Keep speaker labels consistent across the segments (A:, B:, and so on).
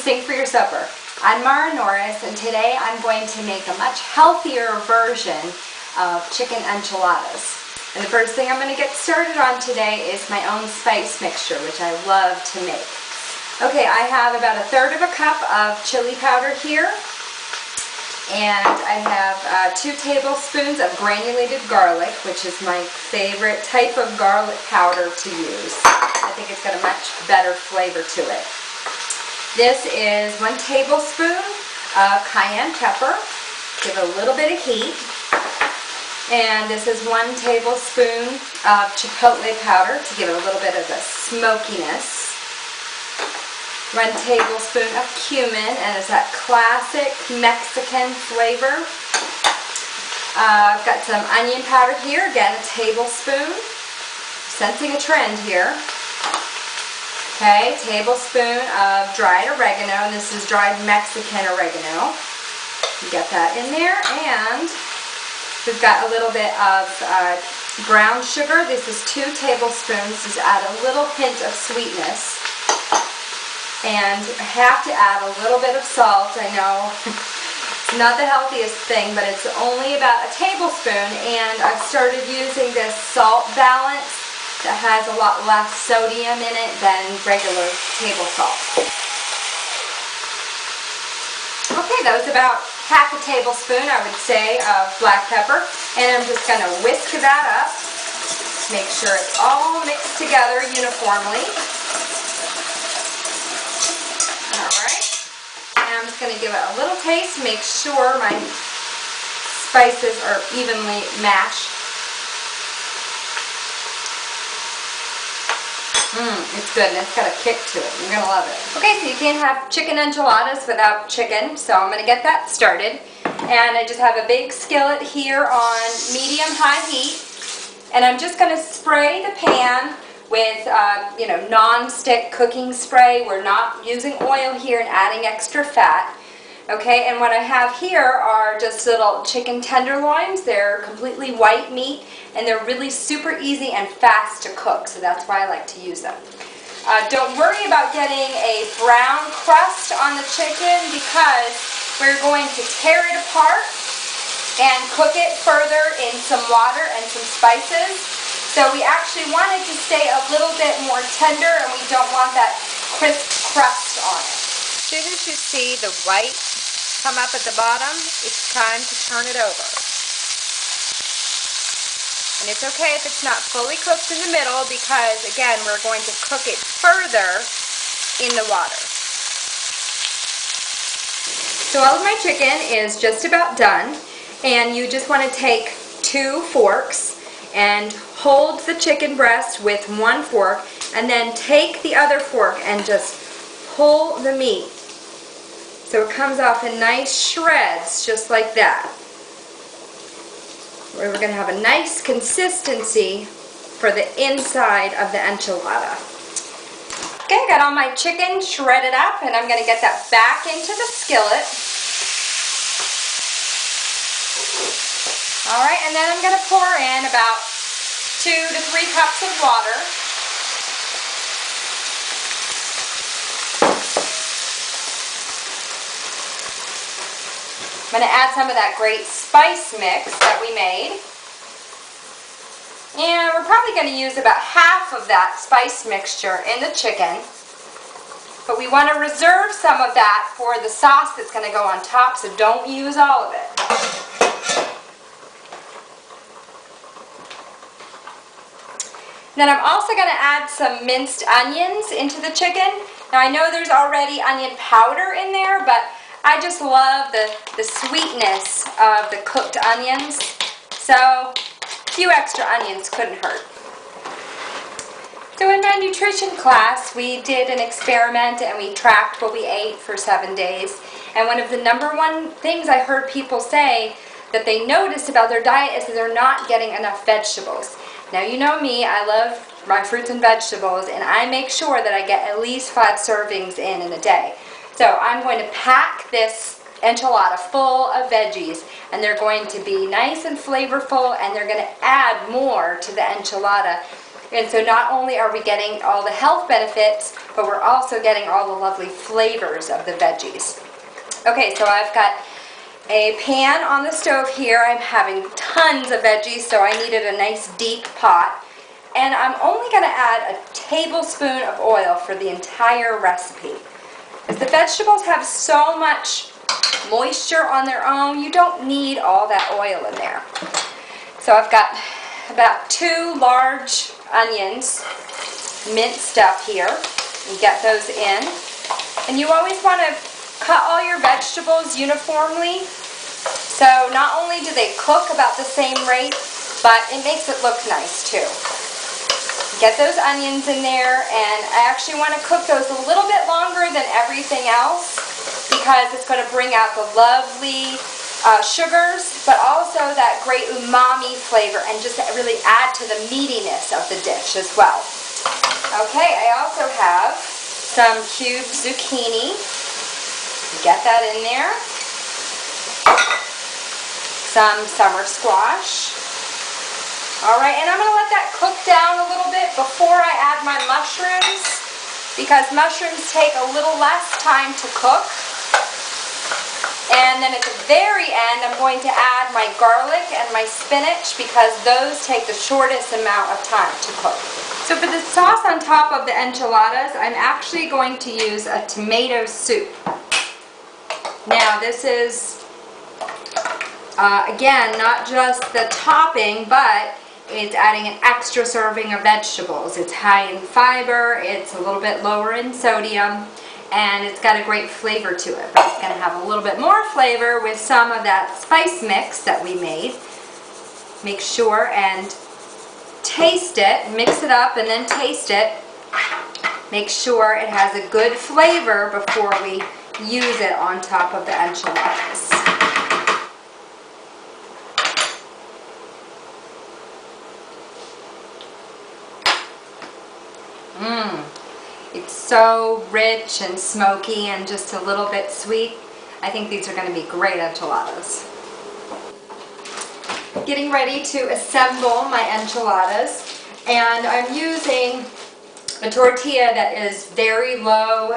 A: Think for Your Supper. I'm Mara Norris, and today I'm going to make a much healthier version of chicken enchiladas. And the first thing I'm going to get started on today is my own spice mixture, which I love to make. Okay, I have about 1/3 of a cup of chili powder here, and I have 2 tablespoons of granulated garlic, which is my favorite type of garlic powder to use. I think it's got a much better flavor to it. This is 1 tablespoon of cayenne pepper, give it a little bit of heat. And this is 1 tablespoon of chipotle powder to give it a little bit of the smokiness. 1 tablespoon of cumin, and it's that classic Mexican flavor. I've got some onion powder here, again a tablespoon. Sensing a trend here. Okay, tablespoon of dried oregano, and this is dried Mexican oregano. You get that in there, and we've got a little bit of brown sugar. This is 2 tablespoons. Just add a little hint of sweetness. And I have to add a little bit of salt. I know it's not the healthiest thing, but it's only about a tablespoon, and I've started using this salt balance that has a lot less sodium in it than regular table salt. Okay, that was about half a tablespoon, I would say, of black pepper, and I'm just going to whisk that up, make sure it's all mixed together uniformly. Alright, and I'm just going to give it a little taste, make sure my spices are evenly mashed. It's good, and it's got a kick to it. You're going to love it. Okay, so you can't have chicken enchiladas without chicken, so I'm going to get that started. And I just have a big skillet here on medium-high heat, and I'm just going to spray the pan with, non-stick cooking spray. We're not using oil here and adding extra fat. Okay, and what I have here are just little chicken tenderloins. They're completely white meat, and they're really super easy and fast to cook, so that's why I like to use them. Don't worry about getting a brown crust on the chicken, because we're going to tear it apart and cook it further in some water and some spices. So we actually want it to stay a little bit more tender, and we don't want that crisp crust on it. As soon as you see the white come up at the bottom, it's time to turn it over. And it's okay if it's not fully cooked in the middle, because again, we're going to cook it further in the water. So all of my chicken is just about done, and you just want to take 2 forks and hold the chicken breast with 1 fork, and then take the other fork and just pull the meat so it comes off in nice shreds, just like that. We're going to have a nice consistency for the inside of the enchilada. Okay, I got all my chicken shredded up, and I'm going to get that back into the skillet. Alright, and then I'm going to pour in about 2 to 3 cups of water. I'm going to add some of that great spice mix that we made. And we're probably going to use about half of that spice mixture in the chicken. But we want to reserve some of that for the sauce that's going to go on top, so don't use all of it. Then I'm also going to add some minced onions into the chicken. Now I know there's already onion powder in there, but I just love the sweetness of the cooked onions, so a few extra onions couldn't hurt. So in my nutrition class, we did an experiment and we tracked what we ate for 7 days. And one of the #1 things I heard people say that they noticed about their diet is that they're not getting enough vegetables. Now you know me, I love my fruits and vegetables, and I make sure that I get at least 5 servings in a day. So I'm going to pack this enchilada full of veggies, and they're going to be nice and flavorful, and they're going to add more to the enchilada. And so not only are we getting all the health benefits, but we're also getting all the lovely flavors of the veggies. Okay, so I've got a pan on the stove here. I'm having tons of veggies, so I needed a nice deep pot. And I'm only going to add a tablespoon of oil for the entire recipe. Because the vegetables have so much moisture on their own, you don't need all that oil in there. So I've got about 2 large onions minced up here. And get those in. And you always want to cut all your vegetables uniformly. So not only do they cook about the same rate, but it makes it look nice too. Get those onions in there, and I actually want to cook those a little bit longer than everything else because it's going to bring out the lovely sugars, but also that great umami flavor and just really add to the meatiness of the dish as well. Okay, I also have some cubed zucchini. Get that in there. Some summer squash. Alright, and I'm going to let that cook down a little bit before I add my mushrooms because mushrooms take a little less time to cook. And then at the very end, I'm going to add my garlic and my spinach because those take the shortest amount of time to cook. So for the sauce on top of the enchiladas, I'm actually going to use a tomato soup. Now this is, again, not just the topping, but it's adding an extra serving of vegetables. It's high in fiber, it's a little bit lower in sodium, and it's got a great flavor to it. But it's going to have a little bit more flavor with some of that spice mix that we made. Make sure and taste it, mix it up and then taste it. Make sure it has a good flavor before we use it on top of the enchiladas. It's so rich and smoky and just a little bit sweet. I think these are going to be great enchiladas. Getting ready to assemble my enchiladas, and I'm using a tortilla that is very low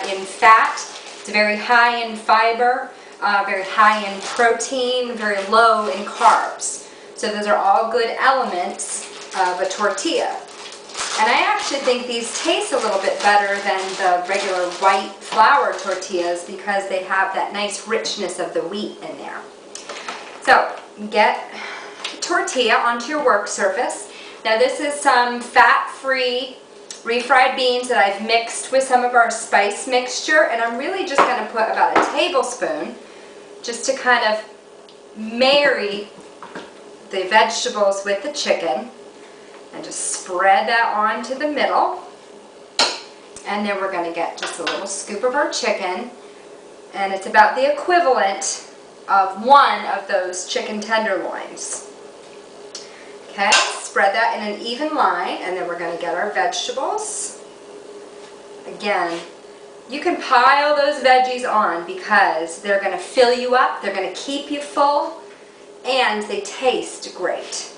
A: in fat. It's very high in fiber, very high in protein, very low in carbs. So those are all good elements of a tortilla. And I actually think these taste a little bit better than the regular white flour tortillas because they have that nice richness of the wheat in there. So get the tortilla onto your work surface. Now this is some fat-free refried beans that I've mixed with some of our spice mixture, and I'm really just going to put about a tablespoon just to kind of marry the vegetables with the chicken. And just spread that onto the middle. And then we're going to get just a little scoop of our chicken. And it's about the equivalent of one of those chicken tenderloins. Okay, spread that in an even line. And then we're going to get our vegetables. Again, you can pile those veggies on because they're going to fill you up. They're going to keep you full. And they taste great.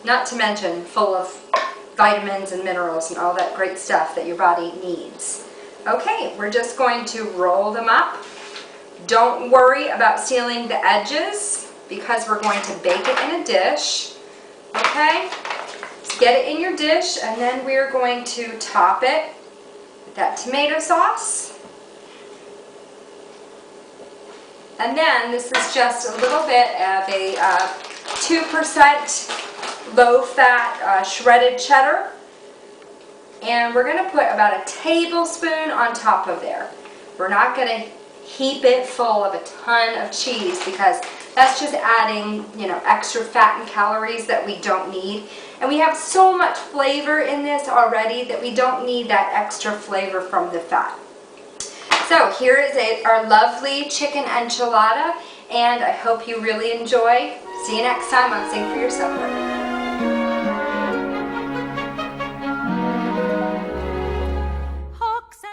A: Not to mention full of vitamins and minerals and all that great stuff that your body needs. Okay, we're just going to roll them up. Don't worry about sealing the edges because we're going to bake it in a dish. Okay, just get it in your dish, and then we're going to top it with that tomato sauce. And then this is just a little bit of a 2% low-fat shredded cheddar, and we're going to put about a tablespoon on top of there. We're not going to heap it full of a ton of cheese because that's just adding, extra fat and calories that we don't need. And we have so much flavor in this already that we don't need that extra flavor from the fat. So here is our lovely chicken enchilada, and I hope you really enjoy. See you next time on Sing for Your Supper.